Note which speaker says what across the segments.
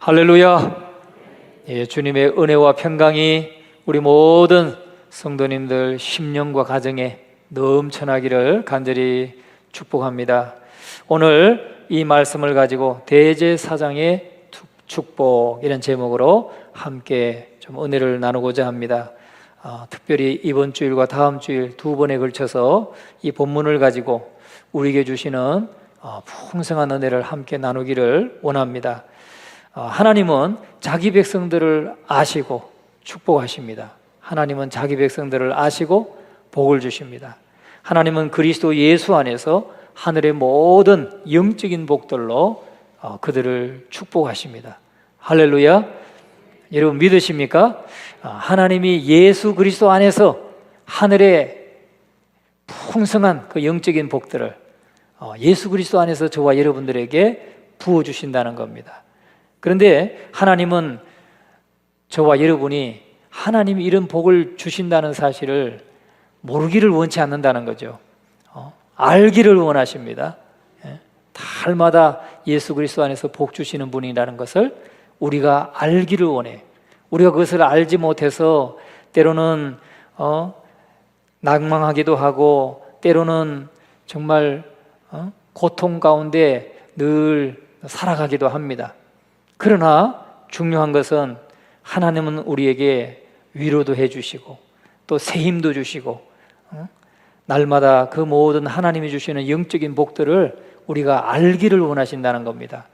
Speaker 1: 할렐루야. 예, 주님의 은혜와 평강이 우리 모든 성도님들 심령과 가정에 넘쳐나기를 간절히 축복합니다. 오늘 이 말씀을 가지고 대제사장의 축복 이런 제목으로 함께 좀 은혜를 나누고자 합니다. 특별히 이번 주일과 다음 주일 두 번에 걸쳐서 이 본문을 가지고 우리에게 주시는 풍성한 은혜를 함께 나누기를 원합니다. 하나님은 자기 백성들을 아시고 축복하십니다. 하나님은 자기 백성들을 아시고 복을 주십니다. 하나님은 그리스도 예수 안에서 하늘의 모든 영적인 복들로 그들을 축복하십니다. 할렐루야. 여러분 믿으십니까? 하나님이 예수 그리스도 안에서 하늘의 풍성한 그 영적인 복들을 예수 그리스도 안에서 저와 여러분들에게 부어주신다는 겁니다. 그런데 하나님은 저와 여러분이 하나님이 이런 복을 주신다는 사실을 모르기를 원치 않는다는 거죠. 알기를 원하십니다. 달마다 예수 그리스도 안에서 복 주시는 분이라는 것을 우리가 알기를 원해. 우리가 그것을 알지 못해서 때로는 낭망하기도 하고 때로는 정말 고통 가운데 늘 살아가기도 합니다. 그러나 중요한 것은 하나님은 우리에게 위로도 해주시고 또 새 힘도 주시고 날마다 그 모든 하나님이 주시는 영적인 복들을 우리가 알기를 원하신다는 겁니다.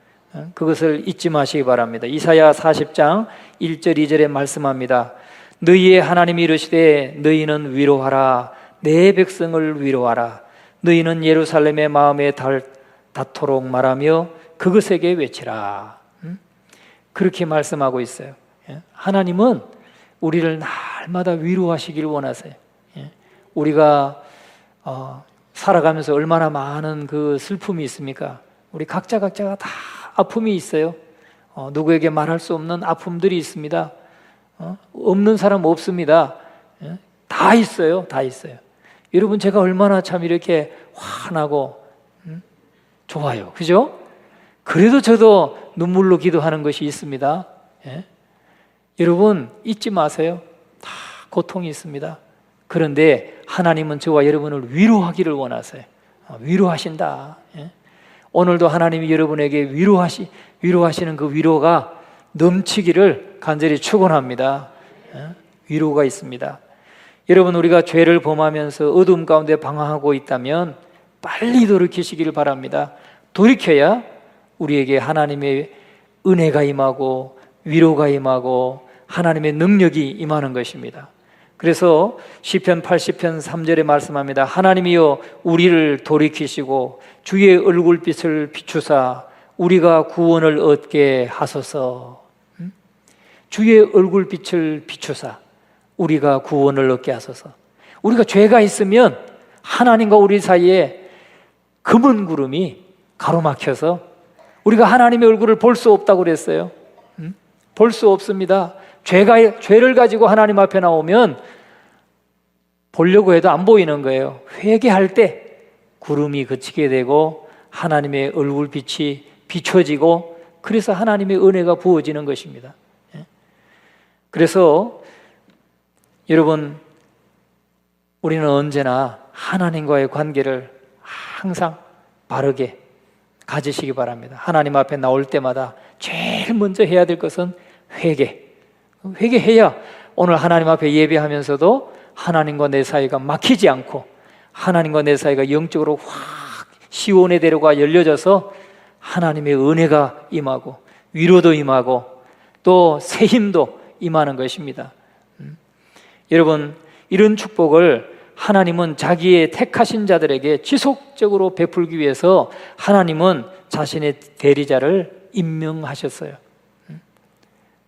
Speaker 1: 그것을 잊지 마시기 바랍니다. 이사야 40장 1절 2절에 말씀합니다. 너희의 하나님이 이르시되 너희는 위로하라. 내 백성을 위로하라. 너희는 예루살렘의 마음에 닿도록 말하며 그것에게 외치라. 그렇게 말씀하고 있어요. 하나님은 우리를 날마다 위로하시길 원하세요. 우리가 살아가면서 얼마나 많은 그 슬픔이 있습니까? 우리 각자가 다 아픔이 있어요. 누구에게 말할 수 없는 아픔들이 있습니다. 없는 사람 없습니다. 다 있어요. 다 있어요. 여러분 제가 얼마나 참 이렇게 화나고 좋아요. 그죠? 그래도 저도 눈물로 기도하는 것이 있습니다. 여러분 잊지 마세요. 다 고통이 있습니다. 그런데 하나님은 저와 여러분을 위로하기를 원하세요. 위로하신다. 오늘도 하나님이 여러분에게 위로하시는 그 위로가 넘치기를 간절히 축원합니다. 위로가 있습니다. 여러분 우리가 죄를 범하면서 어둠 가운데 방황하고 있다면 빨리 돌이키시기를 바랍니다. 돌이켜야 우리에게 하나님의 은혜가 임하고 위로가 임하고 하나님의 능력이 임하는 것입니다. 그래서 시편 80편 3절에 말씀합니다. 하나님이여 우리를 돌이키시고 주의 얼굴빛을 비추사 우리가 구원을 얻게 하소서. 주의 얼굴빛을 비추사 우리가 구원을 얻게 하소서. 우리가 죄가 있으면 하나님과 우리 사이에 검은 구름이 가로막혀서 우리가 하나님의 얼굴을 볼 수 없다고 그랬어요. 볼 수 없습니다. 죄를 가지고 하나님 앞에 나오면 보려고 해도 안 보이는 거예요. 회개할 때 구름이 그치게 되고 하나님의 얼굴빛이 비춰지고 그래서 하나님의 은혜가 부어지는 것입니다. 그래서 여러분 우리는 언제나 하나님과의 관계를 항상 바르게 가지시기 바랍니다. 하나님 앞에 나올 때마다 제일 먼저 해야 될 것은 회개해야 오늘 하나님 앞에 예배하면서도 하나님과 내 사이가 막히지 않고 하나님과 내 사이가 영적으로 확 시온의 대로가 열려져서 하나님의 은혜가 임하고 위로도 임하고 또 새 힘도 임하는 것입니다. 여러분 이런 축복을 하나님은 자기의 택하신 자들에게 지속적으로 베풀기 위해서 하나님은 자신의 대리자를 임명하셨어요.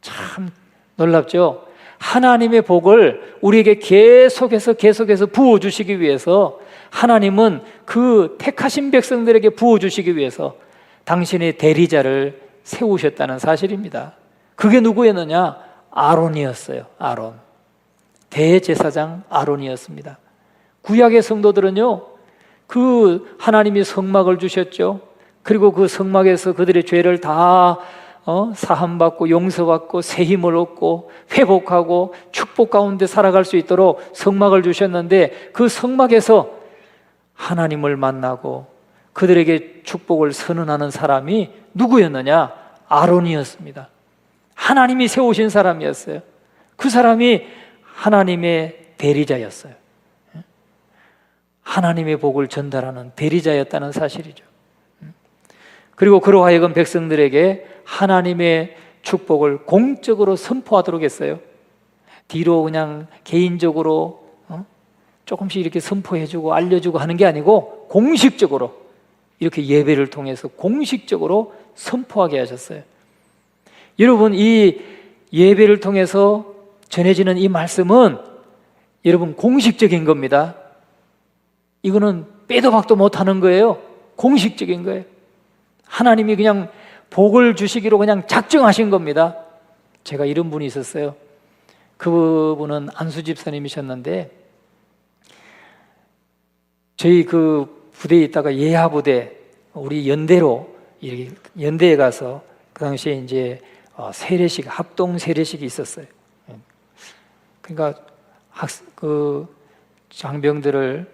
Speaker 1: 참 놀랍죠? 하나님의 복을 우리에게 계속해서 부어주시기 위해서 하나님은 그 택하신 백성들에게 부어주시기 위해서 당신의 대리자를 세우셨다는 사실입니다. 그게 누구였느냐? 아론이었어요. 아론. 대제사장 아론이었습니다. 구약의 성도들은요, 그 하나님이 성막을 주셨죠. 그리고 그 성막에서 그들의 죄를 다 사함받고 용서받고 새 힘을 얻고 회복하고 축복 가운데 살아갈 수 있도록 성막을 주셨는데, 그 성막에서 하나님을 만나고 그들에게 축복을 선언하는 사람이 누구였느냐? 아론이었습니다. 하나님이 세우신 사람이었어요. 그 사람이 하나님의 대리자였어요. 하나님의 복을 전달하는 대리자였다는 사실이죠. 그리고 그로 하여금 백성들에게 하나님의 축복을 공적으로 선포하도록 했어요. 뒤로 그냥 개인적으로 조금씩 이렇게 선포해주고 알려주고 하는 게 아니고 공식적으로 이렇게 예배를 통해서 공식적으로 선포하게 하셨어요. 여러분, 이 예배를 통해서 전해지는 이 말씀은 여러분 공식적인 겁니다. 이거는 빼도 박도 못하는 거예요. 공식적인 거예요. 하나님이 그냥 복을 주시기로 그냥 작정하신 겁니다. 제가 이런 분이 있었어요. 그분은 안수 집사님이셨는데, 저희 그 부대에 있다가 예하 부대, 우리 연대로 이렇게 연대에 가서 그 당시에 이제 세례식, 합동 세례식이 있었어요. 그러니까 그 장병들을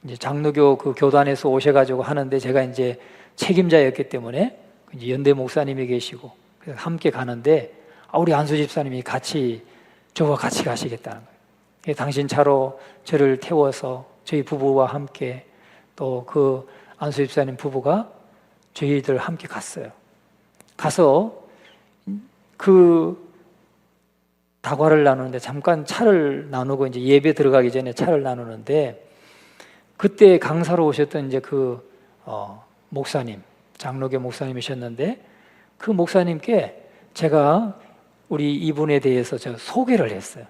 Speaker 1: 이제 장로교 그 교단에서 오셔가지고 하는데, 제가 이제 책임자였기 때문에 이제 연대 목사님이 계시고 그래서 함께 가는데, 우리 안수 집사님이 저와 같이 가시겠다는 거예요. 당신 차로 저를 태워서 저희 부부와 함께, 또 그 안수 집사님 부부가 저희들 함께 갔어요. 가서 그 다과를 나누는데, 잠깐 차를 나누고 이제 예배 들어가기 전에 차를 나누는데, 그때 강사로 오셨던 이제 그 목사님, 장로교 목사님이셨는데, 그 목사님께 제가 우리 이분에 대해서 제가 소개를 했어요.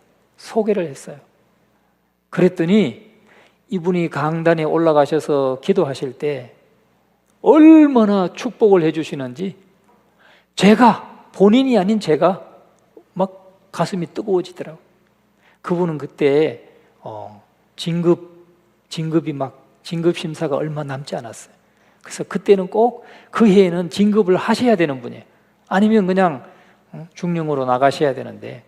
Speaker 1: 그랬더니 이분이 강단에 올라가셔서 기도하실 때 얼마나 축복을 해주시는지, 본인이 아닌 제가 막 가슴이 뜨거워지더라고요. 그분은 그때 진급 심사가 얼마 남지 않았어요. 그래서 그때는 꼭 그 해에는 진급을 하셔야 되는 분이에요. 아니면 그냥 중령으로 나가셔야 되는데,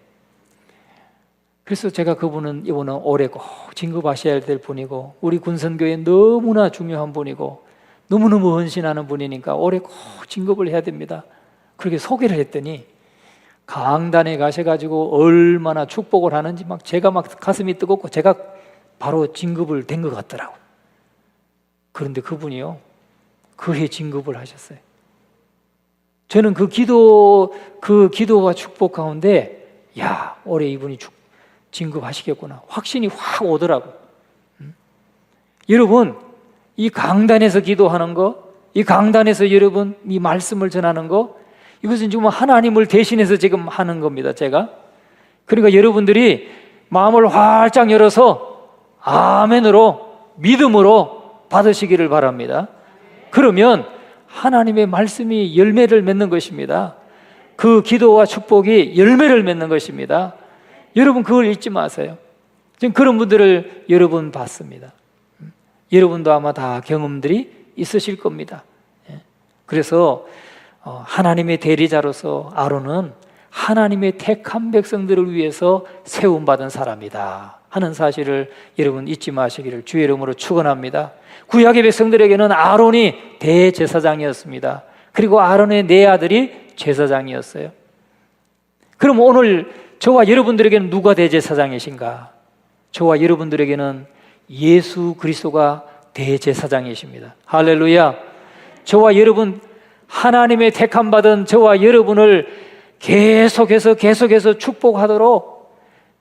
Speaker 1: 그래서 제가 이분은 올해 꼭 진급하셔야 될 분이고, 우리 군선교에 너무나 중요한 분이고 너무너무 헌신하는 분이니까 올해 꼭 진급을 해야 됩니다. 그렇게 소개를 했더니 강단에 가셔가지고 얼마나 축복을 하는지 제가 가슴이 뜨겁고, 제가 바로 진급을 된 것 같더라고요. 그런데 그분이요, 그 해 진급을 하셨어요. 저는 그 기도와 축복 가운데, 올해 이분이 진급하시겠구나, 확신이 확 오더라고요. 여러분, 이 강단에서 기도하는 거, 이 강단에서 여러분 이 말씀을 전하는 거, 이것은 지금 하나님을 대신해서 지금 하는 겁니다, 제가. 그러니까 여러분들이 마음을 활짝 열어서 아멘으로, 믿음으로 받으시기를 바랍니다. 그러면 하나님의 말씀이 열매를 맺는 것입니다. 그 기도와 축복이 열매를 맺는 것입니다. 여러분, 그걸 잊지 마세요. 지금 그런 분들을 여러분 봤습니다. 여러분도 아마 다 경험들이 있으실 겁니다. 그래서 하나님의 대리자로서 아론은 하나님의 택한 백성들을 위해서 세움받은 사람이다 하는 사실을 여러분 잊지 마시기를 주의 이름으로 축원합니다. 구약의 백성들에게는 아론이 대제사장이었습니다. 그리고 아론의 네 아들이 제사장이었어요. 그럼 오늘 저와 여러분들에게는 누가 대제사장이신가? 저와 여러분들에게는 예수 그리스도가 대제사장이십니다. 할렐루야. 저와 여러분, 하나님의 택함 받은 저와 여러분을 계속해서 축복하도록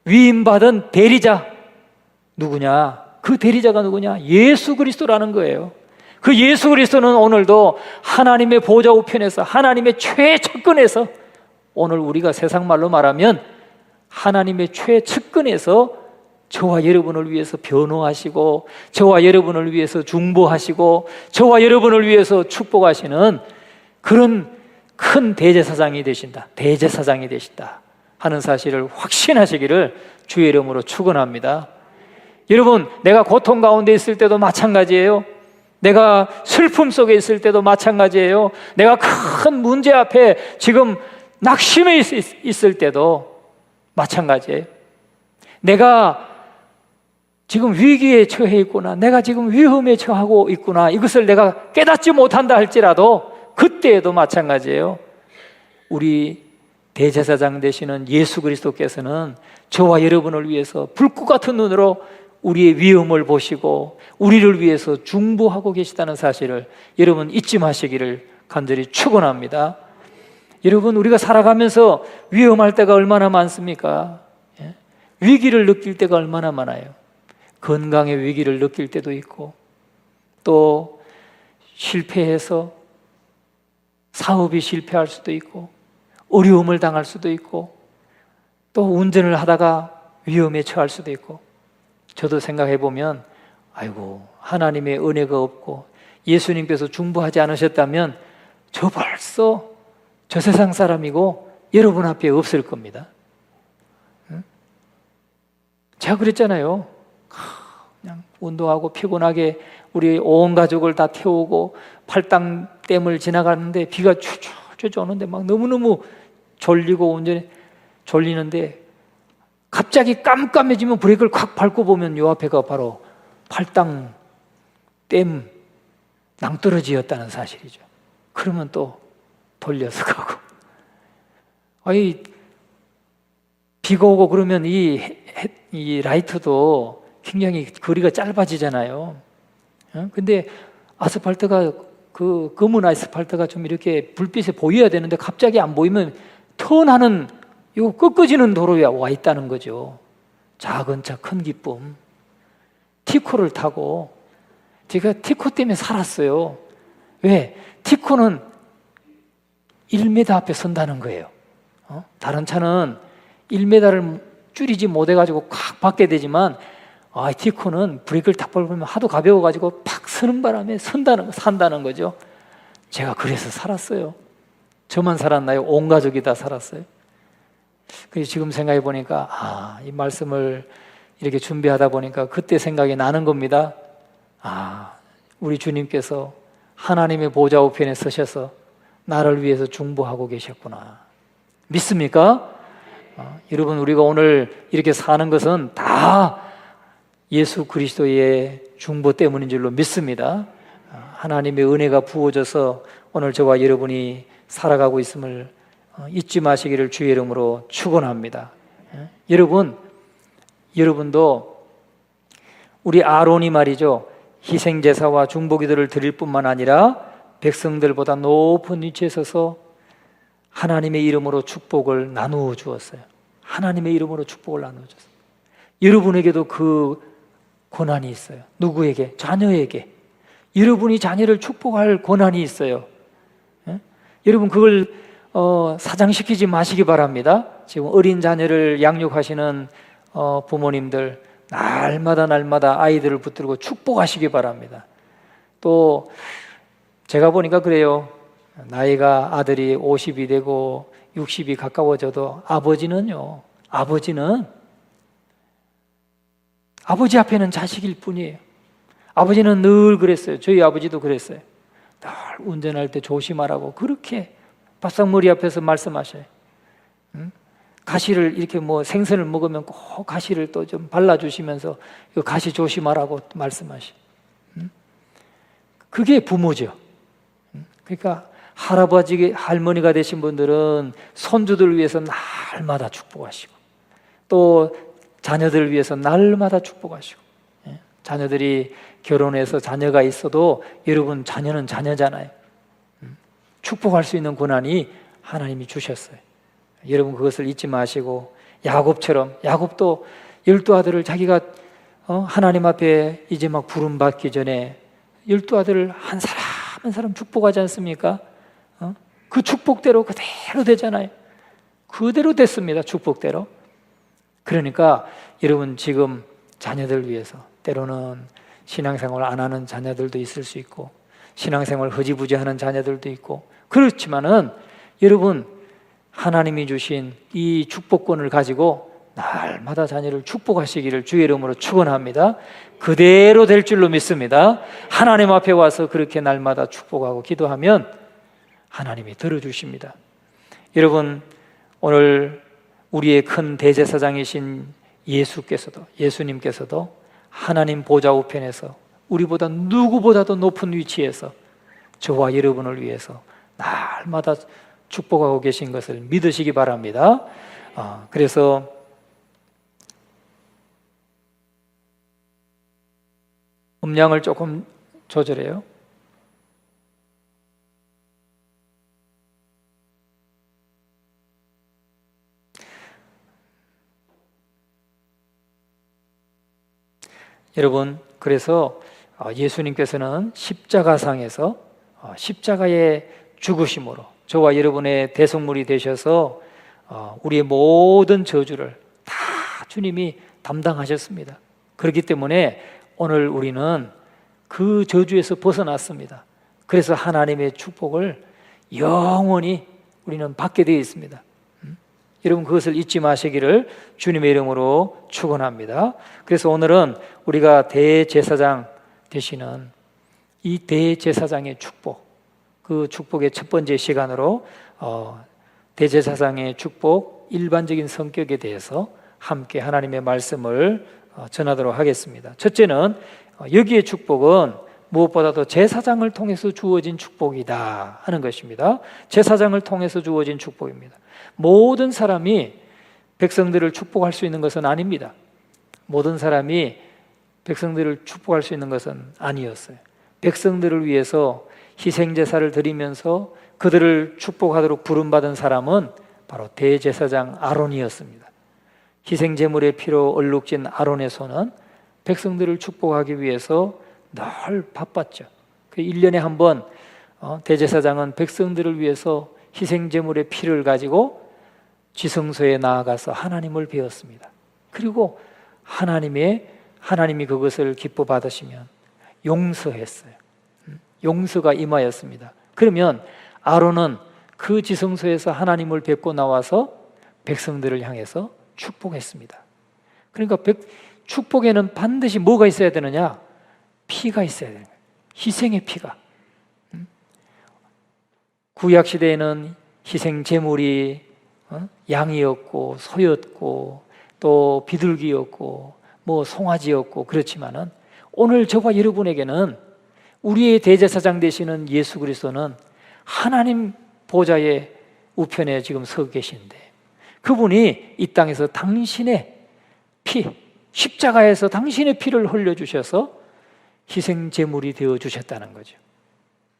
Speaker 1: 위임받은 대리자, 누구냐? 그 대리자가 누구냐? 예수 그리스도라는 거예요. 그 예수 그리스도는 오늘도 하나님의 보좌 우편에서, 하나님의 최측근에서, 오늘 우리가 세상 말로 말하면 하나님의 최측근에서 저와 여러분을 위해서 변호하시고, 저와 여러분을 위해서 중보하시고, 저와 여러분을 위해서 축복하시는 그런 큰 대제사장이 되신다 하는 사실을 확신하시기를 주의 이름으로 축원합니다. 여러분, 내가 고통 가운데 있을 때도 마찬가지예요. 내가 슬픔 속에 있을 때도 마찬가지예요. 내가 큰 문제 앞에 지금 낙심해 있을 때도 마찬가지예요. 내가 지금 위기에 처해 있구나, 내가 지금 위험에 처하고 있구나, 이것을 내가 깨닫지 못한다 할지라도 그때에도 마찬가지예요. 우리 대제사장 되시는 예수 그리스도께서는 저와 여러분을 위해서 불꽃 같은 눈으로 우리의 위험을 보시고 우리를 위해서 중보하고 계시다는 사실을 여러분 잊지 마시기를 간절히 축원합니다. 여러분, 우리가 살아가면서 위험할 때가 얼마나 많습니까? 위기를 느낄 때가 얼마나 많아요. 건강의 위기를 느낄 때도 있고, 또 실패해서 사업이 실패할 수도 있고, 어려움을 당할 수도 있고, 또 운전을 하다가 위험에 처할 수도 있고. 저도 생각해 보면, 아이고, 하나님의 은혜가 없고 예수님께서 중보하지 않으셨다면 저 벌써 저 세상 사람이고 여러분 앞에 없을 겁니다. 제가 그랬잖아요. 그냥 운동하고 피곤하게 우리 온 가족을 다 태우고 팔당댐을 지나가는데 비가 추추추 오는데 막 너무너무 졸리고 운전에 졸리는데 갑자기 깜깜해지면 브레이크를 콱 밟고 보면 요 앞에가 바로 팔당댐 낭떠러지였다는 사실이죠. 그러면 또 돌려서 가고, 아니 비가 오고 그러면 이 라이트도 굉장히 거리가 짧아지잖아요. 근데 아스팔트가 그 검은 아스팔트가 좀 이렇게 불빛에 보여야 되는데 갑자기 안 보이면 턴하는 요 꺾어지는 도로에 와 있다는 거죠. 작은 차 큰 기쁨. 티코를 타고, 제가 티코 때문에 살았어요. 왜? 티코는 1m 앞에 선다는 거예요. 다른 차는 1m를 줄이지 못해가지고 콱 받게 되지만, 티코는 브레이크를 딱 밟으면 하도 가벼워가지고 팍 서는 바람에 산다는 거죠. 제가 그래서 살았어요. 저만 살았나요? 온 가족이 다 살았어요. 그래서 지금 생각해 보니까 이 말씀을 이렇게 준비하다 보니까 그때 생각이 나는 겁니다. 우리 주님께서 하나님의 보좌 우편에 서셔서 나를 위해서 중보하고 계셨구나. 믿습니까? 여러분, 우리가 오늘 이렇게 사는 것은 다 예수 그리스도의 중보 때문인 줄로 믿습니다. 하나님의 은혜가 부어져서 오늘 저와 여러분이 살아가고 있음을 잊지 마시기를 주의 이름으로 축원합니다. 여러분도 우리 아론이 말이죠, 희생제사와 중보기도를 드릴 뿐만 아니라 백성들보다 높은 위치에 서서 하나님의 이름으로 축복을 나누어 주었어요. 하나님의 이름으로 축복을 나누어 줬어요. 여러분에게도 그 권한이 있어요. 누구에게? 자녀에게. 여러분이 자녀를 축복할 권한이 있어요. 여러분, 그걸 사장시키지 마시기 바랍니다. 지금 어린 자녀를 양육하시는 부모님들, 날마다 아이들을 붙들고 축복하시기 바랍니다. 또 제가 보니까 그래요. 나이가 아들이 50이 되고 60이 가까워져도 아버지는 아버지 앞에는 자식일 뿐이에요. 아버지는 늘 그랬어요. 저희 아버지도 그랬어요. 늘 운전할 때 조심하라고 그렇게 바싹머리 앞에서 말씀하셔요. 가시를 이렇게 생선을 먹으면 꼭 가시를 또 좀 발라주시면서 가시 조심하라고 말씀하셔요. 그게 부모죠. 그러니까 할아버지, 할머니가 되신 분들은 손주들 위해서 날마다 축복하시고, 또 자녀들을 위해서 날마다 축복하시고, 자녀들이 결혼해서 자녀가 있어도 여러분 자녀는 자녀잖아요. 축복할 수 있는 권한이 하나님이 주셨어요. 여러분 그것을 잊지 마시고, 야곱도 12아들을 자기가 하나님 앞에 이제 막 부름 받기 전에 12아들을 한 사람 축복하지 않습니까? 그 축복대로 그대로 되잖아요. 그대로 됐습니다. 축복대로. 그러니까 여러분 지금 자녀들 위해서, 때로는 신앙생활 안 하는 자녀들도 있을 수 있고 신앙생활 흐지부지하는 자녀들도 있고, 그렇지만은 여러분 하나님이 주신 이 축복권을 가지고 날마다 자녀를 축복하시기를 주의 이름으로 축원합니다. 그대로 될 줄로 믿습니다. 하나님 앞에 와서 그렇게 날마다 축복하고 기도하면 하나님이 들어주십니다. 여러분, 오늘 우리의 큰 대제사장이신 예수님께서도 하나님 보좌 우편에서 우리보다 누구보다도 높은 위치에서 저와 여러분을 위해서 날마다 축복하고 계신 것을 믿으시기 바랍니다. 그래서 음량을 조금 조절해요. 여러분, 그래서 예수님께서는 십자가상에서 십자가의 죽으심으로 저와 여러분의 대속물이 되셔서 우리의 모든 저주를 다 주님이 담당하셨습니다. 그렇기 때문에 오늘 우리는 그 저주에서 벗어났습니다. 그래서 하나님의 축복을 영원히 우리는 받게 되어 있습니다. 여러분, 그것을 잊지 마시기를 주님의 이름으로 축원합니다. 그래서 오늘은 우리가 대제사장 되시는 이 대제사장의 축복, 그 축복의 첫 번째 시간으로 대제사장의 축복 일반적인 성격에 대해서 함께 하나님의 말씀을 전하도록 하겠습니다. 첫째는 여기의 축복은 무엇보다도 제사장을 통해서 주어진 축복이다 하는 것입니다. 제사장을 통해서 주어진 축복입니다. 모든 사람이 백성들을 축복할 수 있는 것은 아닙니다. 모든 사람이 백성들을 축복할 수 있는 것은 아니었어요. 백성들을 위해서 희생제사를 드리면서 그들을 축복하도록 부름받은 사람은 바로 대제사장 아론이었습니다. 희생제물의 피로 얼룩진 아론의 손은 백성들을 축복하기 위해서 늘 바빴죠. 1년에 한 번 대제사장은 백성들을 위해서 희생제물의 피를 가지고 지성소에 나아가서 하나님을 배웠습니다. 그리고 하나님이 그것을 기뻐 받으시면 용서했어요. 용서가 임하였습니다. 그러면 아론은 그 지성소에서 하나님을 뵙고 나와서 백성들을 향해서 축복했습니다. 그러니까 축복에는 반드시 뭐가 있어야 되느냐? 피가 있어야 되는 거예요. 희생의 피가. 구약 시대에는 희생 제물이 양이었고 소였고 또 비둘기였고 뭐 송아지였고 그렇지만은 오늘 저와 여러분에게는 우리의 대제사장 되시는 예수 그리스도는 하나님 보좌의 우편에 지금 서 계신데 그분이 이 땅에서 당신의 피, 십자가에서 당신의 피를 흘려주셔서 희생 제물이 되어 주셨다는 거죠.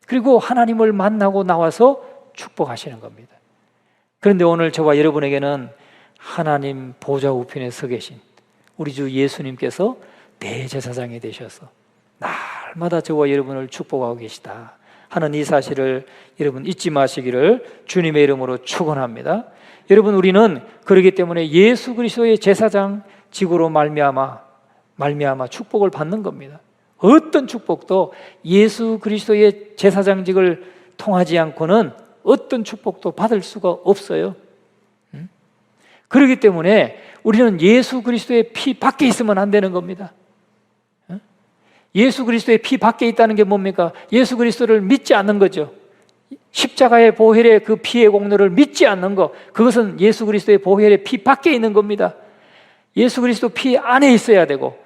Speaker 1: 그리고 하나님을 만나고 나와서 축복하시는 겁니다. 그런데 오늘 저와 여러분에게는 하나님 보좌 우편에 서 계신 우리 주 예수님께서 대제사장이 되셔서 날마다 저와 여러분을 축복하고 계시다 하는 이 사실을 여러분 잊지 마시기를 주님의 이름으로 축원합니다. 여러분, 우리는 그렇기 때문에 예수 그리스도의 제사장 직으로 말미암아 축복을 받는 겁니다. 어떤 축복도 예수 그리스도의 제사장직을 통하지 않고는 어떤 축복도 받을 수가 없어요. 그렇기 때문에 우리는 예수 그리스도의 피 밖에 있으면 안 되는 겁니다. 예수 그리스도의 피 밖에 있다는 게 뭡니까? 예수 그리스도를 믿지 않는 거죠. 십자가의 보혈의 그 피의 공로를 믿지 않는 것, 그것은 예수 그리스도의 보혈의 피 밖에 있는 겁니다. 예수 그리스도 피 안에 있어야 되고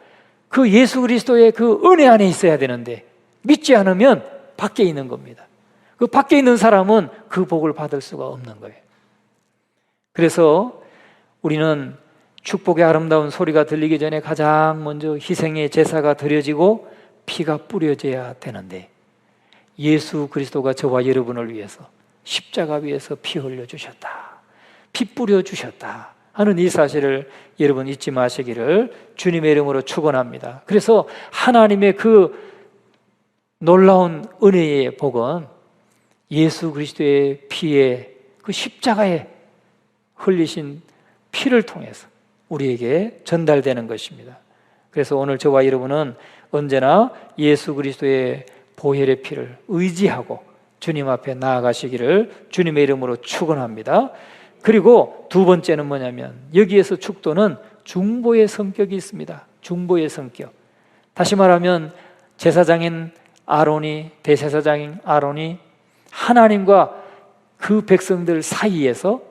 Speaker 1: 그 예수 그리스도의 그 은혜 안에 있어야 되는데 믿지 않으면 밖에 있는 겁니다. 그 밖에 있는 사람은 그 복을 받을 수가 없는 거예요. 그래서 우리는 축복의 아름다운 소리가 들리기 전에 가장 먼저 희생의 제사가 드려지고 피가 뿌려져야 되는데 예수 그리스도가 저와 여러분을 위해서 십자가 위에서 피 흘려주셨다, 피 뿌려주셨다 하는 이 사실을 여러분 잊지 마시기를 주님의 이름으로 축원합니다. 그래서 하나님의 그 놀라운 은혜의 복은 예수 그리스도의 피에 그 십자가에 흘리신 피를 통해서 우리에게 전달되는 것입니다. 그래서 오늘 저와 여러분은 언제나 예수 그리스도의 보혈의 피를 의지하고 주님 앞에 나아가시기를 주님의 이름으로 축원합니다. 그리고 두 번째는 뭐냐면 여기에서 축도는 중보의 성격이 있습니다. 중보의 성격. 다시 말하면 제사장인 아론이, 대제사장인 아론이 하나님과 그 백성들 사이에서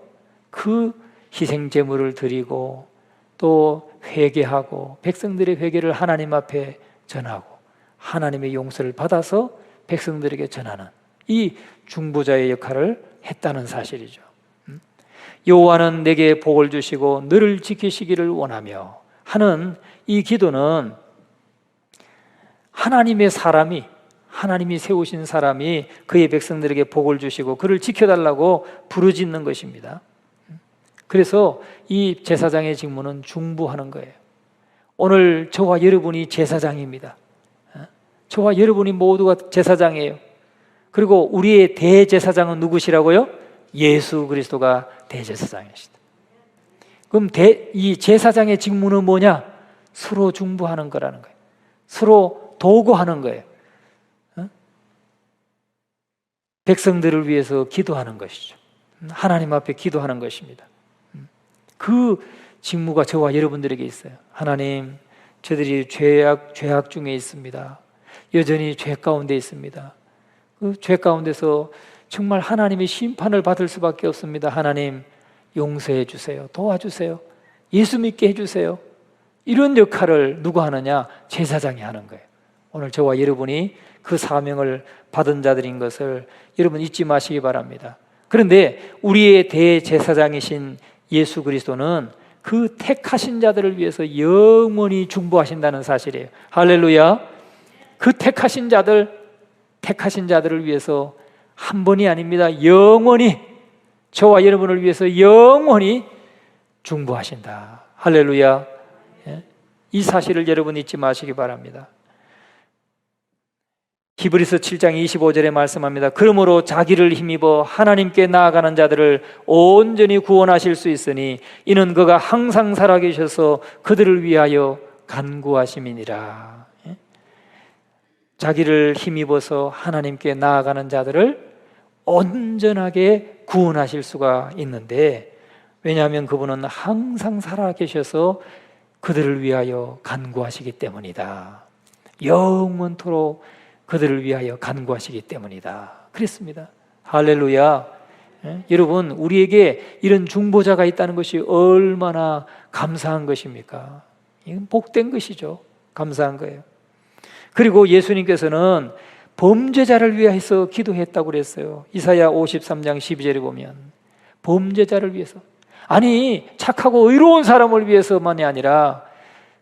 Speaker 1: 그 희생 제물을 드리고 또 회개하고 백성들의 회개를 하나님 앞에 전하고 하나님의 용서를 받아서 백성들에게 전하는 이 중보자의 역할을 했다는 사실이죠. 여호와는 내게 복을 주시고 너를 지키시기를 원하며 하는 이 기도는 하나님의 사람이, 하나님이 세우신 사람이 그의 백성들에게 복을 주시고 그를 지켜달라고 부르짖는 것입니다. 그래서 이 제사장의 직무는 중보하는 거예요. 오늘 저와 여러분이 제사장입니다. 저와 여러분이 모두가 제사장이에요. 그리고 우리의 대제사장은 누구시라고요? 예수 그리스도가 대제사장이시다. 그럼 이 제사장의 직무는 뭐냐? 서로 중보하는 거라는 거예요. 서로 도구하는 거예요. 백성들을 위해서 기도하는 것이죠. 하나님 앞에 기도하는 것입니다. 그 직무가 저와 여러분들에게 있어요. 하나님, 저들이 죄악 중에 있습니다. 여전히 죄 가운데 있습니다. 그 죄 가운데서 정말 하나님의 심판을 받을 수밖에 없습니다. 하나님, 용서해 주세요. 도와주세요. 예수 믿게 해주세요. 이런 역할을 누가 하느냐? 제사장이 하는 거예요. 오늘 저와 여러분이 그 사명을 받은 자들인 것을 여러분 잊지 마시기 바랍니다. 그런데 우리의 대제사장이신 예수 그리스도는 그 택하신 자들을 위해서 영원히 중보하신다는 사실이에요. 할렐루야. 그 택하신 자들을 위해서 한 번이 아닙니다. 영원히 저와 여러분을 위해서 영원히 중보하신다. 할렐루야. 이 사실을 여러분 잊지 마시기 바랍니다. 히브리서 7장 25절에 말씀합니다. 그러므로 자기를 힘입어 하나님께 나아가는 자들을 온전히 구원하실 수 있으니 이는 그가 항상 살아계셔서 그들을 위하여 간구하심이니라. 자기를 힘입어서 하나님께 나아가는 자들을 온전하게 구원하실 수가 있는데, 왜냐하면 그분은 항상 살아계셔서 그들을 위하여 간구하시기 때문이다. 영원토록 그들을 위하여 간구하시기 때문이다. 그랬습니다. 할렐루야. 여러분, 우리에게 이런 중보자가 있다는 것이 얼마나 감사한 것입니까? 이건 복된 것이죠. 감사한 거예요. 그리고 예수님께서는 범죄자를 위해서 기도했다고 그랬어요. 이사야 53장 12절에 보면 범죄자를 위해서, 아니 착하고 의로운 사람을 위해서만이 아니라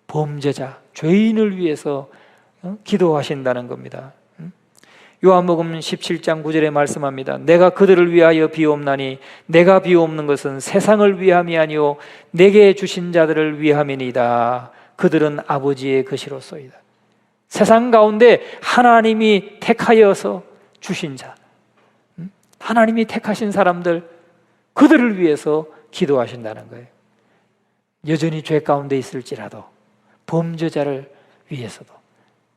Speaker 1: 범죄자, 죄인을 위해서 기도하신다는 겁니다. 요한복음 17장 9절에 말씀합니다. 내가 그들을 위하여 비옵나니 내가 비옵는 것은 세상을 위함이 아니요 내게 주신 자들을 위함이니이다. 그들은 아버지의 것이로소이다. 세상 가운데 하나님이 택하여서 주신 자, 하나님이 택하신 사람들, 그들을 위해서 기도하신다는 거예요. 여전히 죄 가운데 있을지라도 범죄자를 위해서도,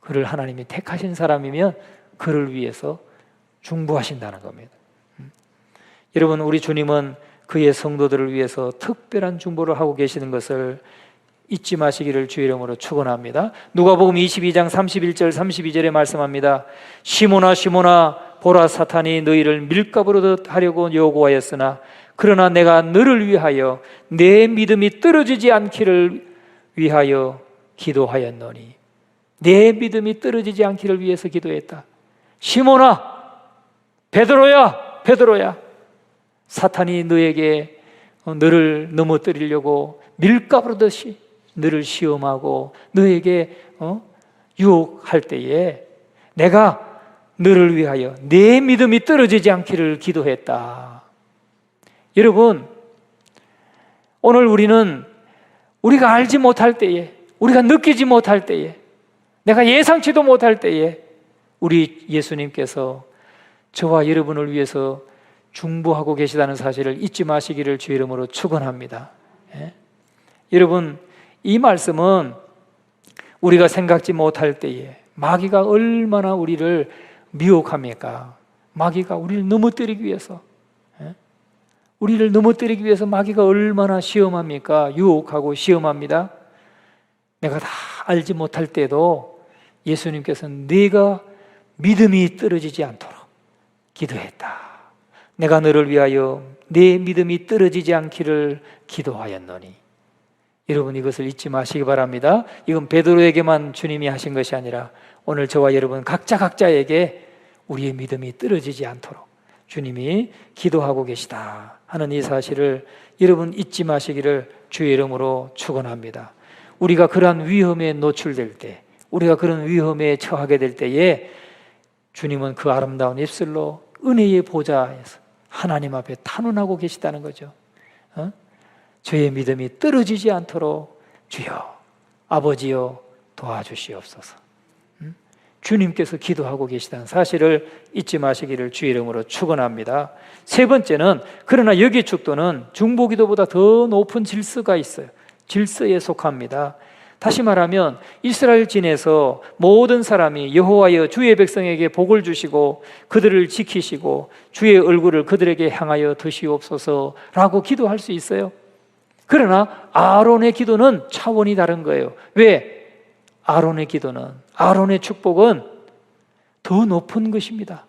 Speaker 1: 그를 하나님이 택하신 사람이면 그를 위해서 중보하신다는 겁니다. 여러분, 우리 주님은 그의 성도들을 위해서 특별한 중보를 하고 계시는 것을 잊지 마시기를 주의 이름으로 축원합니다. 누가복음 22장 31절 32절에 말씀합니다. 시몬아 시몬아 보라, 사탄이 너희를 밀가부로 하려고 요구하였으나 그러나 내가 너를 위하여 내 믿음이 떨어지지 않기를 위하여 기도하였노니. 내 믿음이 떨어지지 않기를 위해서 기도했다. 시몬아, 베드로야, 베드로야, 사탄이 너에게 너를 넘어뜨리려고 밀가부르듯이 너를 시험하고 너에게 유혹할 때에 내가 너를 위하여 내 믿음이 떨어지지 않기를 기도했다. 여러분, 오늘 우리는 우리가 알지 못할 때에, 우리가 느끼지 못할 때에, 내가 예상치도 못할 때에 우리 예수님께서 저와 여러분을 위해서 중보하고 계시다는 사실을 잊지 마시기를 주의 이름으로 축원합니다. 여러분, 이 말씀은 우리가 생각지 못할 때에 마귀가 얼마나 우리를 미혹합니까? 마귀가 우리를 넘어뜨리기 위해서 우리를 넘어뜨리기 위해서 마귀가 얼마나 시험합니까? 유혹하고 시험합니다. 내가 다 알지 못할 때도 예수님께서는 네가 믿음이 떨어지지 않도록 기도했다. 내가 너를 위하여 내 믿음이 떨어지지 않기를 기도하였노니. 여러분, 이것을 잊지 마시기 바랍니다. 이건 베드로에게만 주님이 하신 것이 아니라 오늘 저와 여러분 각자에게 우리의 믿음이 떨어지지 않도록 주님이 기도하고 계시다 하는 이 사실을 여러분 잊지 마시기를 주의 이름으로 축원합니다. 우리가 그러한 위험에 노출될 때, 우리가 그런 위험에 처하게 될 때에 주님은 그 아름다운 입술로 은혜의 보좌에서 하나님 앞에 탄원하고 계시다는 거죠. 저의 믿음이 떨어지지 않도록 주여, 아버지여 도와주시옵소서. 주님께서 기도하고 계시다는 사실을 잊지 마시기를 주의 이름으로 축원합니다. 세 번째는, 그러나 여기 축도는 중보기도보다 더 높은 질서가 있어요. 질서에 속합니다. 다시 말하면 이스라엘 진에서 모든 사람이 여호와여 주의 백성에게 복을 주시고 그들을 지키시고 주의 얼굴을 그들에게 향하여 드시옵소서라고 기도할 수 있어요. 그러나 아론의 기도는 차원이 다른 거예요. 왜? 아론의 기도는, 아론의 축복은 더 높은 것입니다.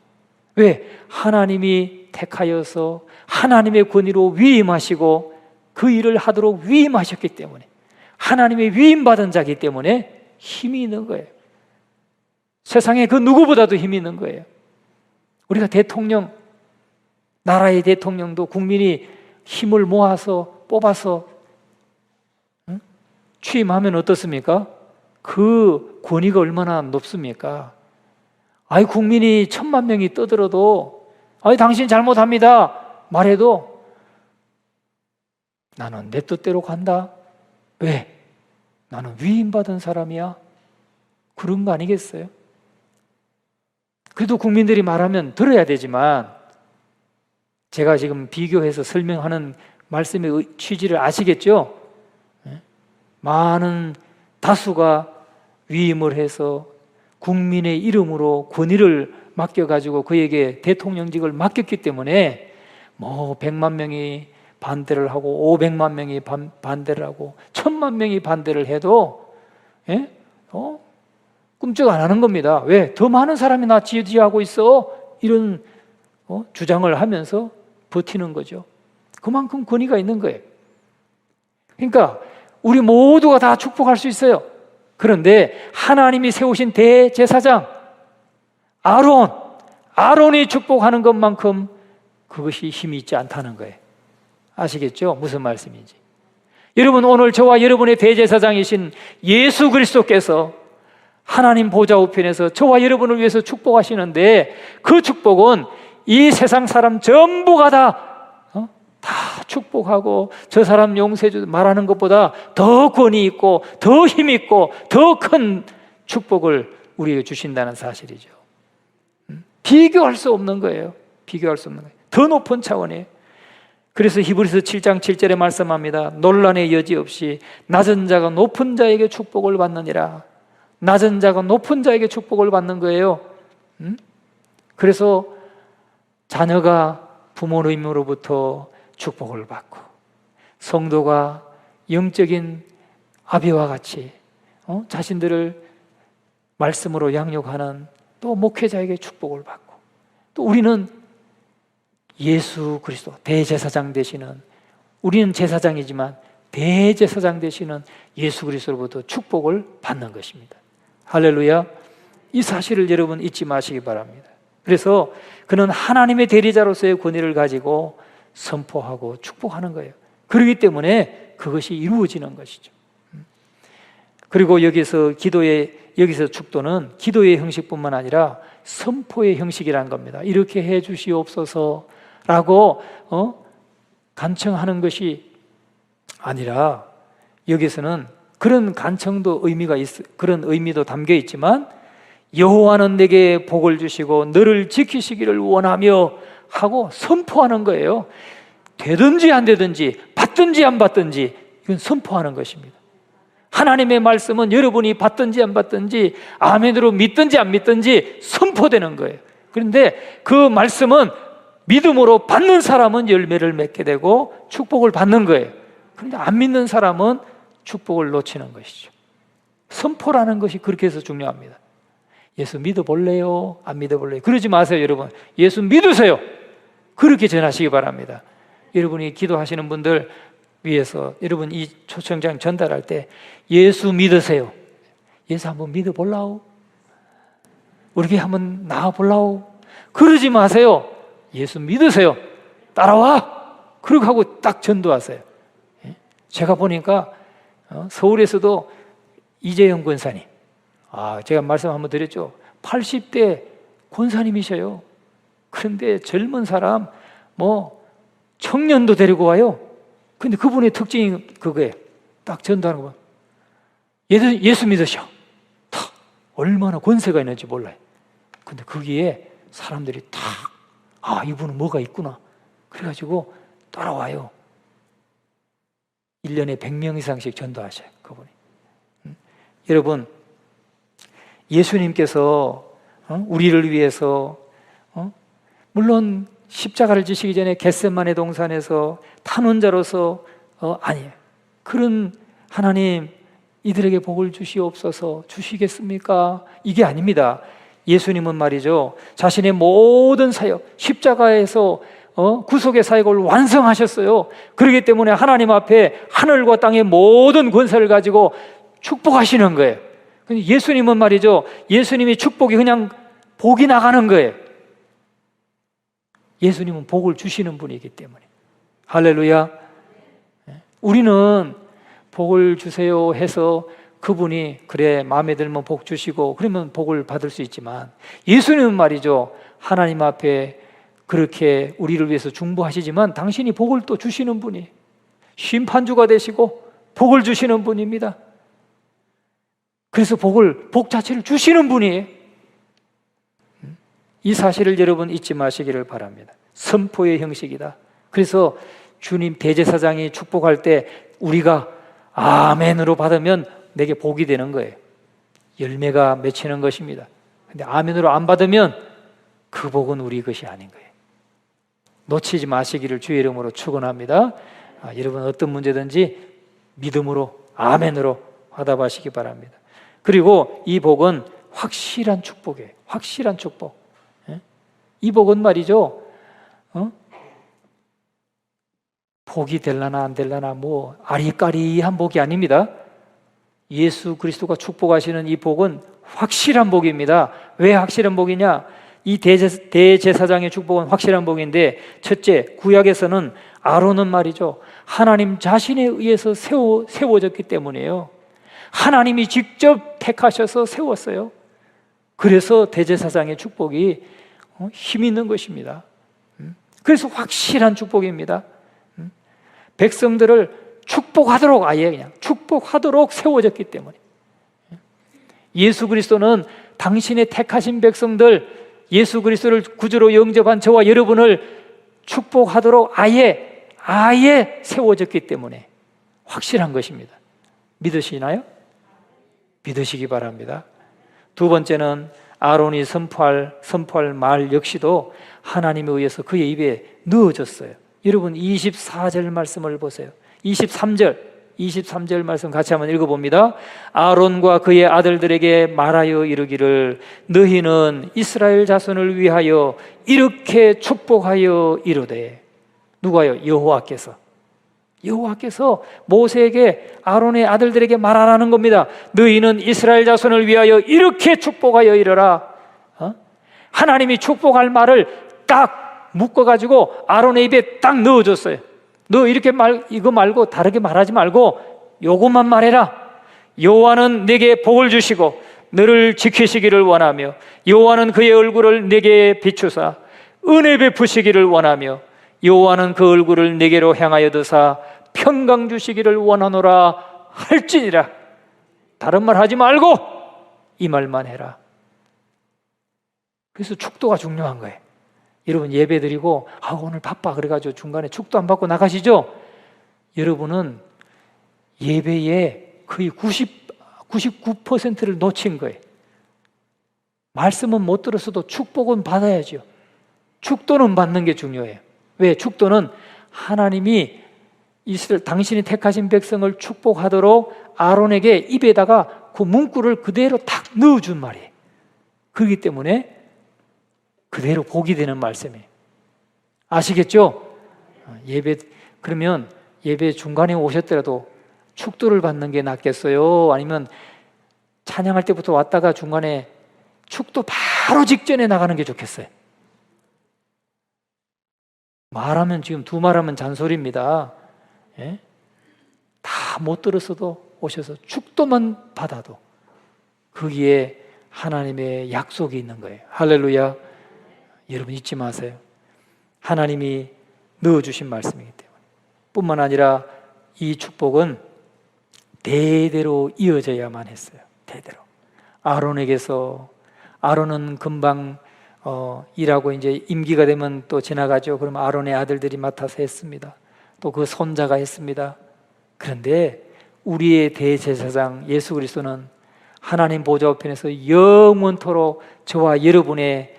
Speaker 1: 왜? 하나님이 택하여서 하나님의 권위로 위임하시고 그 일을 하도록 위임하셨기 때문에, 하나님의 위임받은 자이기 때문에 힘이 있는 거예요. 세상에 그 누구보다도 힘이 있는 거예요. 우리가 대통령, 나라의 대통령도 국민이 힘을 모아서 뽑아서 취임하면 어떻습니까? 그 권위가 얼마나 높습니까? 아이, 국민이 1000만 명이 떠들어도 아이, 당신 잘못합니다 말해도 나는 내 뜻대로 간다. 왜? 나는 위임받은 사람이야. 그런 거 아니겠어요? 그래도 국민들이 말하면 들어야 되지만, 제가 지금 비교해서 설명하는 말씀의 취지를 아시겠죠? 많은 다수가 위임을 해서 국민의 이름으로 권위를 맡겨가지고 그에게 대통령직을 맡겼기 때문에 100만 명이 반대를 하고 500만 명이 반대를 하고 1000만 명이 반대를 해도 꿈쩍 안 하는 겁니다. 왜? 더 많은 사람이 나 지지하고 있어. 이런 주장을 하면서 버티는 거죠. 그만큼 권위가 있는 거예요. 그러니까 우리 모두가 다 축복할 수 있어요. 그런데 하나님이 세우신 대제사장 아론이 축복하는 것만큼 그것이 힘이 있지 않다는 거예요. 아시겠죠? 무슨 말씀인지. 여러분, 오늘 저와 여러분의 대제사장이신 예수 그리스도께서 하나님 보좌 우편에서 저와 여러분을 위해서 축복하시는데, 그 축복은 이 세상 사람 전부가 다 축복하고 저 사람 용서해줘 말하는 것보다 더 권위 있고 더 힘 있고 더 큰 축복을 우리에게 주신다는 사실이죠. 비교할 수 없는 거예요. 비교할 수 없는 거예요. 더 높은 차원이에요. 그래서 히브리서 7장 7절에 말씀합니다. 논란의 여지 없이 낮은 자가 높은 자에게 축복을 받느니라. 낮은 자가 높은 자에게 축복을 받는 거예요. 그래서 자녀가 부모님으로부터 축복을 받고, 성도가 영적인 아비와 같이 자신들을 말씀으로 양육하는 또 목회자에게 축복을 받고, 또 우리는 예수 그리스도 대제사장 되시는, 우리는 제사장이지만 대제사장 되시는 예수 그리스도로부터 축복을 받는 것입니다. 할렐루야. 이 사실을 여러분 잊지 마시기 바랍니다. 그래서 그는 하나님의 대리자로서의 권위를 가지고 선포하고 축복하는 거예요. 그렇기 때문에 그것이 이루어지는 것이죠. 그리고 여기서 축도는 기도의 형식뿐만 아니라 선포의 형식이라는 겁니다. 이렇게 해 주시옵소서라고 간청하는 것이 아니라, 여기서는 그런 간청도 그런 의미도 담겨 있지만, 여호와는 내게 복을 주시고 너를 지키시기를 원하며 하고 선포하는 거예요. 되든지 안 되든지, 받든지 안 받든지, 이건 선포하는 것입니다. 하나님의 말씀은 여러분이 받든지 안 받든지, 아멘으로 믿든지 안 믿든지 선포되는 거예요. 그런데 그 말씀은 믿음으로 받는 사람은 열매를 맺게 되고 축복을 받는 거예요. 그런데 안 믿는 사람은 축복을 놓치는 것이죠. 선포라는 것이 그렇게 해서 중요합니다. 예수 믿어볼래요? 안 믿어볼래요? 그러지 마세요, 여러분. 예수 믿으세요. 그렇게 전하시기 바랍니다. 여러분이 기도하시는 분들 위해서 여러분 이 초청장 전달할 때 예수 믿으세요. 예수 한번 믿어볼라오? 우리 교회 한번 나와볼라오? 그러지 마세요. 예수 믿으세요. 따라와. 그렇게 하고 딱 전도하세요. 제가 보니까 서울에서도 이재영 권사님, 제가 말씀 한번 드렸죠. 80대 권사님이셔요. 그런데 젊은 사람 청년도 데리고 와요. 근데 그분의 특징이 그거예요. 딱 전도하는 거. 예수 믿으셔. 얼마나 권세가 있는지 몰라요. 근데 거기에 사람들이 이분은 뭐가 있구나. 그래가지고 따라와요. 1년에 100명 이상씩 전도하셔요, 그분이. 여러분, 예수님께서 우리를 위해서 물론 십자가를 지시기 전에 겟세마네 동산에서 탄원자로서 아니에요. 그런 하나님 이들에게 복을 주시옵소서 주시겠습니까? 이게 아닙니다. 예수님은 말이죠, 자신의 모든 사역, 십자가에서 구속의 사역을 완성하셨어요. 그렇기 때문에 하나님 앞에 하늘과 땅의 모든 권세를 가지고 축복하시는 거예요. 예수님은 말이죠, 예수님이 축복이 그냥 복이 나가는 거예요. 예수님은 복을 주시는 분이기 때문에. 할렐루야. 우리는 복을 주세요 해서 그분이 그래 마음에 들면 복 주시고 그러면 복을 받을 수 있지만, 예수님은 말이죠, 하나님 앞에 그렇게 우리를 위해서 중보하시지만 당신이 복을 또 주시는 분이, 심판주가 되시고 복을 주시는 분입니다. 그래서 복 자체를 주시는 분이에요. 이 사실을 여러분 잊지 마시기를 바랍니다. 선포의 형식이다. 그래서 주님 대제사장이 축복할 때 우리가 아멘으로 받으면 내게 복이 되는 거예요. 열매가 맺히는 것입니다. 근데 아멘으로 안 받으면 그 복은 우리 것이 아닌 거예요. 놓치지 마시기를 주의 이름으로 축원합니다. 여러분 어떤 문제든지 믿음으로 아멘으로 화답하시기 바랍니다. 그리고 이 복은 확실한 축복이에요. 확실한 축복. 이 복은 말이죠, 복이 될라나 안 될라나 아리까리한 복이 아닙니다. 예수 그리스도가 축복하시는 이 복은 확실한 복입니다. 왜 확실한 복이냐? 이 대제사장의 축복은 확실한 복인데, 첫째, 구약에서는 아론은 말이죠, 하나님 자신에 의해서 세워졌기 때문이에요. 하나님이 직접 택하셔서 세웠어요. 그래서 대제사장의 축복이 힘 있는 것입니다. 그래서 확실한 축복입니다. 백성들을 축복하도록, 아예 그냥 축복하도록 세워졌기 때문에. 예수 그리스도는 당신의 택하신 백성들, 예수 그리스도를 구주로 영접한 저와 여러분을 축복하도록 아예 세워졌기 때문에 확실한 것입니다. 믿으시나요? 믿으시기 바랍니다. 두 번째는 아론이 선포할 말 역시도 하나님에 의해서 그의 입에 넣어졌어요. 여러분 24절 말씀을 보세요. 23절 말씀 같이 한번 읽어봅니다. 아론과 그의 아들들에게 말하여 이르기를, 너희는 이스라엘 자손을 위하여 이렇게 축복하여 이르되. 누가요? 여호와께서 모세에게 아론의 아들들에게 말하라는 겁니다. 너희는 이스라엘 자손을 위하여 이렇게 축복하여 이르라. 하나님이 축복할 말을 딱 묶어가지고 아론의 입에 딱 넣어줬어요. 너 이거 말고 다르게 말하지 말고 요것만 말해라. 여호와는 내게 복을 주시고 너를 지키시기를 원하며, 여호와는 그의 얼굴을 내게 비추사 은혜 베푸시기를 원하며, 여호와는 그 얼굴을 내게로 향하여 드사 평강 주시기를 원하노라 할지니라. 다른 말 하지 말고 이 말만 해라. 그래서 축도가 중요한 거예요. 여러분 예배 드리고 오늘 바빠 그래가지고 중간에 축도 안 받고 나가시죠? 여러분은 예배의 거의 99%를 놓친 거예요. 말씀은 못 들었어도 축복은 받아야죠. 축도는 받는 게 중요해요. 왜? 축도는 하나님이 이스라엘 당신이 택하신 백성을 축복하도록 아론에게 입에다가 그 문구를 그대로 탁 넣어준 말이에요. 그렇기 때문에 그대로 복이 되는 말씀이에요. 아시겠죠? 그러면 예배 중간에 오셨더라도 축도를 받는 게 낫겠어요? 아니면 찬양할 때부터 왔다가 중간에 축도 바로 직전에 나가는 게 좋겠어요? 말하면 지금 두 말하면 잔소리입니다. 예? 다 못 들었어도 오셔서 축도만 받아도 거기에 하나님의 약속이 있는 거예요. 할렐루야. 여러분 잊지 마세요. 하나님이 넣어주신 말씀이기 때문에. 뿐만 아니라 이 축복은 대대로 이어져야만 했어요. 대대로. 아론은 금방 일하고 이제 임기가 되면 또 지나가죠. 그럼 아론의 아들들이 맡아서 했습니다. 또 그 손자가 했습니다. 그런데 우리의 대제사장 예수 그리스도는 하나님 보좌 우편에서 영원토록 저와 여러분의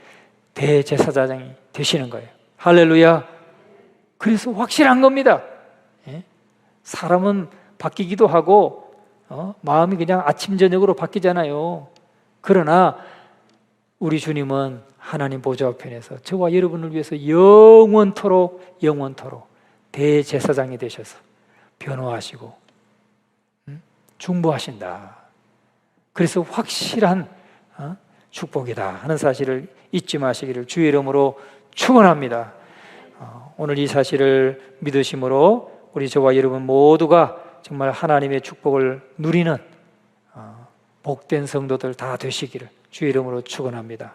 Speaker 1: 대제사장이 되시는 거예요. 할렐루야. 그래서 확실한 겁니다. 사람은 바뀌기도 하고 마음이 그냥 아침 저녁으로 바뀌잖아요. 그러나 우리 주님은 하나님 보좌 우편에서 저와 여러분을 위해서 영원토록 대제사장이 되셔서 변호하시고 중보하신다. 그래서 확실한 축복이다 하는 사실을 잊지 마시기를 주의 이름으로 축원합니다. 오늘 이 사실을 믿으심으로 우리 저와 여러분 모두가 정말 하나님의 축복을 누리는 복된 성도들 다 되시기를 주의 이름으로 축원합니다.